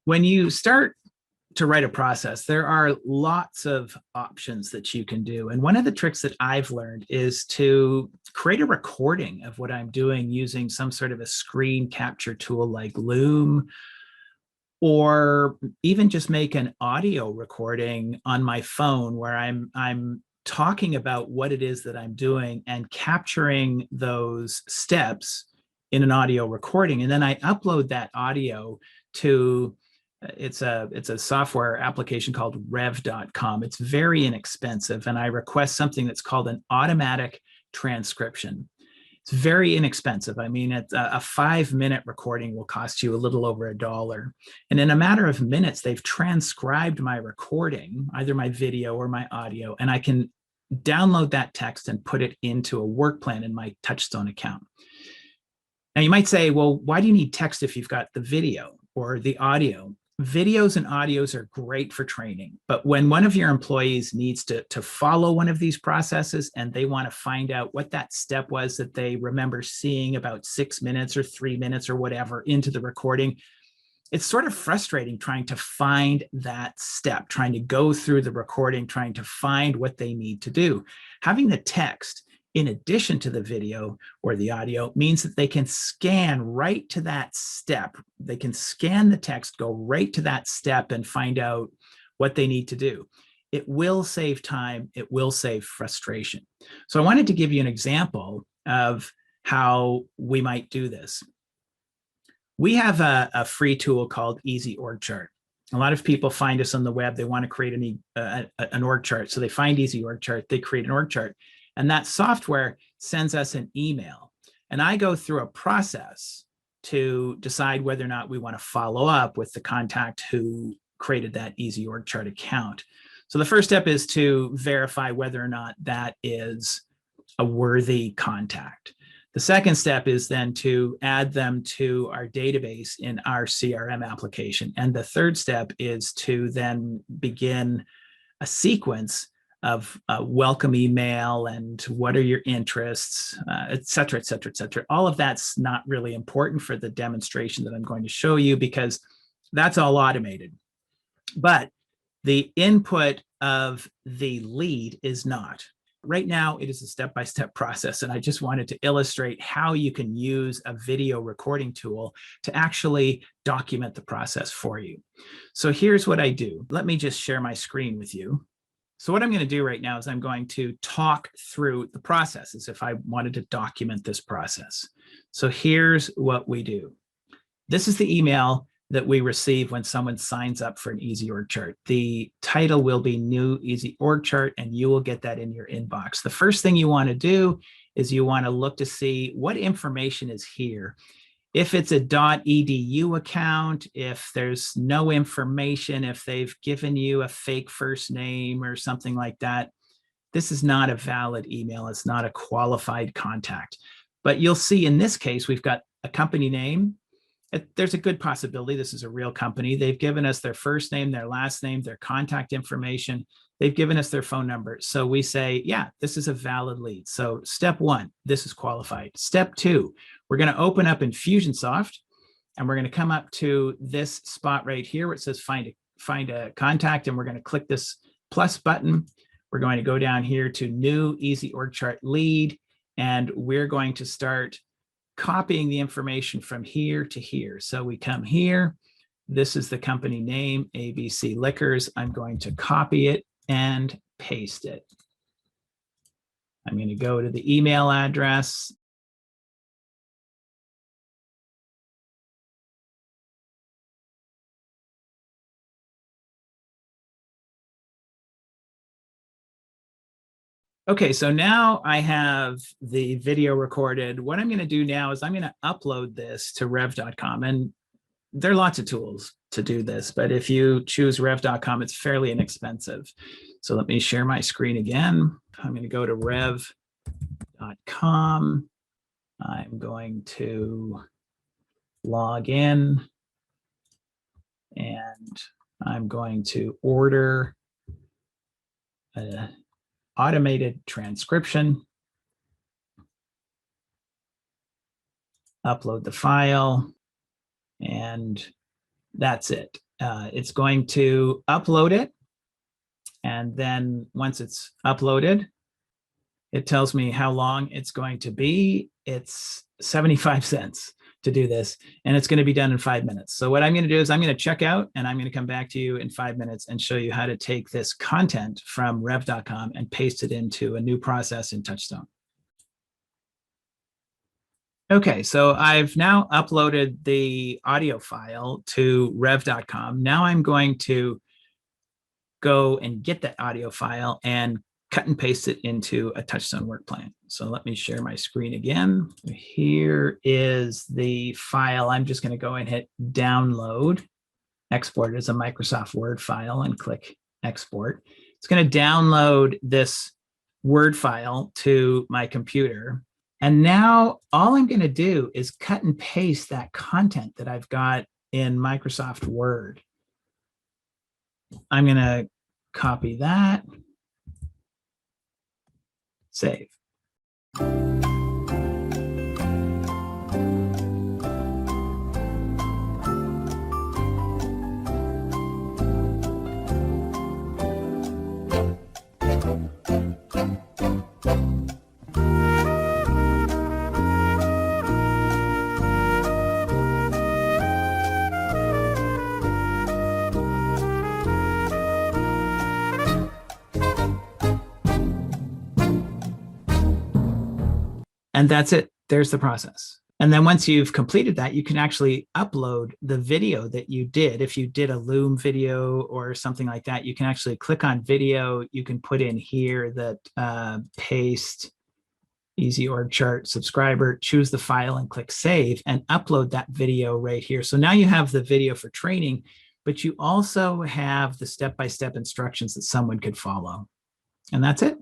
when you start to write a process, there are lots of options that you can do. And one of the tricks that I've learned is to create a recording of what I'm doing using some sort of a screen capture tool like Loom, or even just make an audio recording on my phone where I'm talking about what it is that I'm doing and capturing those steps in an audio recording. And then I upload that audio to it's a software application called rev.com. It's very inexpensive, and I request something that's called an automatic transcription. It's very inexpensive. I mean, a 5-minute recording will cost you a little over $1. And in a matter of minutes, they've transcribed my recording, either my video or my audio, and I can download that text and put it into a work plan in my TouchStone account. Now, you might say, well, why do you need text if you've got the video or the audio? Videos and audios are great for training, but when one of your employees needs to follow one of these processes and they want to find out what that step was that they remember seeing about 6 minutes or 3 minutes or whatever into the recording, it's sort of frustrating trying to find that step, trying to go through the recording, trying to find what they need to do. Having the text in addition to the video or the audio means that they can scan right to that step. They can scan the text, go right to that step and find out what they need to do. It will save time. It will save frustration. So I wanted to give you an example of how we might do this. We have a free tool called Easy Org Chart. A lot of people find us on the web. They want to create an org chart. So they find Easy Org Chart. They create an org chart. And that software sends us an email. And I go through a process to decide whether or not we want to follow up with the contact who created that Easy Org Chart account. So the first step is to verify whether or not that is a worthy contact. The second step is then to add them to our database in our CRM application. And the third step is to then begin a sequence of welcome email and what are your interests, et cetera, et cetera, et cetera. All of that's not really important for the demonstration that I'm going to show you because that's all automated. But the input of the lead is not. Right now, it is a step-by-step process, and I just wanted to illustrate how you can use a video recording tool to actually document the process for you. So here's what I do. Let me just share my screen with you. So what I'm going to do right now is I'm going to talk through the process as if I wanted to document this process. So here's what we do. This is the email that we receive when someone signs up for an Easy Org Chart. The title will be New Easy Org Chart, and you will get that in your inbox. The first thing you want to do is you want to look to see what information is here. If it's a .edu account, if there's no information, if they've given you a fake first name or something like that, this is not a valid email. It's not a qualified contact. But you'll see in this case, we've got a company name. There's a good possibility this is a real company. They've given us their first name, their last name, their contact information. They've given us their phone number. So we say, yeah, this is a valid lead. So step one, this is qualified. Step two, we're going to open up Infusionsoft and we're going to come up to this spot right here where it says find a contact, and we're going to click this plus button. We're going to go down here to New Easy Org Chart Lead, and we're going to start copying the information from here to here. So we come here. This is the company name, ABC Liquors. I'm going to copy it and paste it. I'm going to go to the email address. Okay, so now I have the video recorded. What I'm going to do now is I'm going to upload this to rev.com, and there are lots of tools to do this, but if you choose rev.com, it's fairly inexpensive. So let me share my screen again. I'm going to go to rev.com. I'm going to log in, and I'm going to order a automated transcription, upload the file, and That's it. It's going to upload it. And then once it's uploaded, it tells me how long it's going to be. It's 75 cents to do this, and it's going to be done in 5 minutes. So what I'm going to do is I'm going to check out, and I'm going to come back to you in 5 minutes and show you how to take this content from rev.com and paste it into a new process in TouchStone. Okay, so I've now uploaded the audio file to rev.com. Now I'm going to go and get that audio file and cut and paste it into a TouchStone work plan. So let me share my screen again. Here is the file. I'm just going to go and hit download, export as a Microsoft Word file, and click export. It's going to download this Word file to my computer. And now all I'm going to do is cut and paste that content that I've got in Microsoft Word. I'm going to copy that, save. And that's it. There's the process. And then once you've completed that, you can actually upload the video that you did. If you did a Loom video or something like that, you can actually click on video. You can put in here that paste, easy org chart, subscriber, choose the file and click save and upload that video right here. So now you have the video for training, but you also have the step-by-step instructions that someone could follow. And that's it.